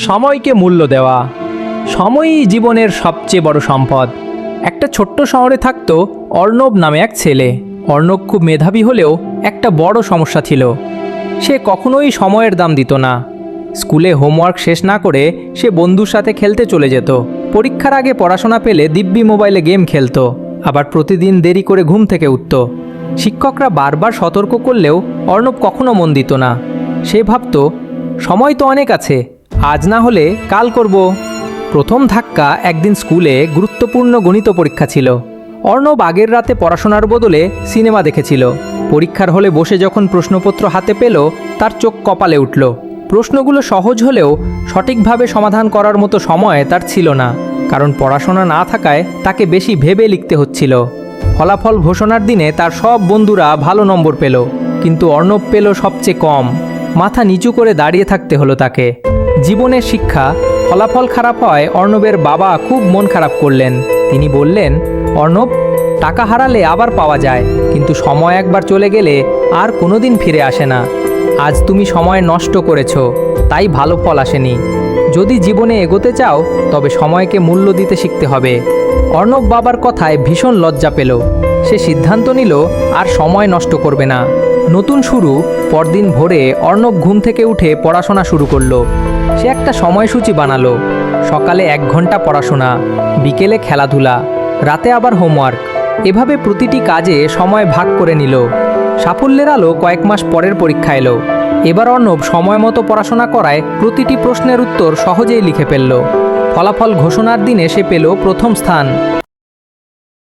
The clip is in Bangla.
সময়কে মূল্য দেওয়া। সময়ই জীবনের সবচেয়ে বড় সম্পদ। একটা ছোট্ট শহরে থাকতো অর্ণব নামে এক ছেলে। অর্ণব খুব মেধাবী হলেও একটা বড় সমস্যা ছিল, সে কখনোই সময়ের দাম দিত না। স্কুলে হোমওয়ার্ক শেষ না করে সে বন্ধুর সাথে খেলতে চলে যেত। পরীক্ষার আগে পড়াশোনা পেলে দিব্যি মোবাইলে গেম খেলতো, আবার প্রতিদিন দেরি করে ঘুম থেকে উঠত। শিক্ষকরা বারবার সতর্ক করলেও অর্ণব কখনো মন দিত না। সে ভাবত, সময় তো অনেক আছে, আজ না হলে কাল করব। প্রথম ধাক্কা একদিন স্কুলে গুরুত্বপূর্ণ গণিত পরীক্ষা ছিল। অর্ণব আগের রাতে পড়াশোনার বদলে সিনেমা দেখেছিল। পরীক্ষার হলে বসে যখন প্রশ্নপত্র হাতে পেল, তার চোখ কপালে উঠল। প্রশ্নগুলো সহজ হলেও সঠিকভাবে সমাধান করার মতো সময় তার ছিল না, কারণ পড়াশোনা না থাকায় তাকে বেশি ভেবে লিখতে হচ্ছিল। ফলাফল ঘোষণার দিনে তার সব বন্ধুরা ভালো নম্বর পেল, কিন্তু অর্ণব পেল সবচেয়ে কম। মাথা নিচু করে দাঁড়িয়ে থাকতে হলো তাকে। জীবনের শিক্ষা, ফলাফল খারাপ হয় অর্ণবের বাবা খুব মন খারাপ করলেন। তিনি বললেন, অর্ণব, টাকা হারালে আবার পাওয়া যায়, কিন্তু সময় একবার চলে গেলে আর কোনোদিন ফিরে আসে না। আজ তুমি সময় নষ্ট করেছো, তাই ভালো ফল আসেনি। যদি জীবনে এগোতে চাও তবে সময়কে মূল্য দিতে শিখতে হবে। অর্ণব বাবার কথায় ভীষণ লজ্জা পেল। সে সিদ্ধান্ত নিল আর সময় নষ্ট করবে না। নতুন শুরু। পরদিন ভোরে অর্ণব ঘুম থেকে উঠে পড়াশোনা শুরু করলো। সে একটা সময়সূচি বানালো। সকালে 1 ঘন্টা পড়াশোনা, বিকেলে খেলাধুলা, রাতে আবার হোমওয়ার্ক। এভাবে প্রতিটি কাজে সময় ভাগ করে নিল। সাফল্যের আলো কয়েক মাস পরের পরীক্ষা এলো। এবার অর্ণব সময় মতো পড়াশোনা করায় প্রতিটি প্রশ্নের উত্তর সহজেই লিখে ফেলল। ফলাফল ঘোষণার দিনে সে পেল প্রথম স্থান।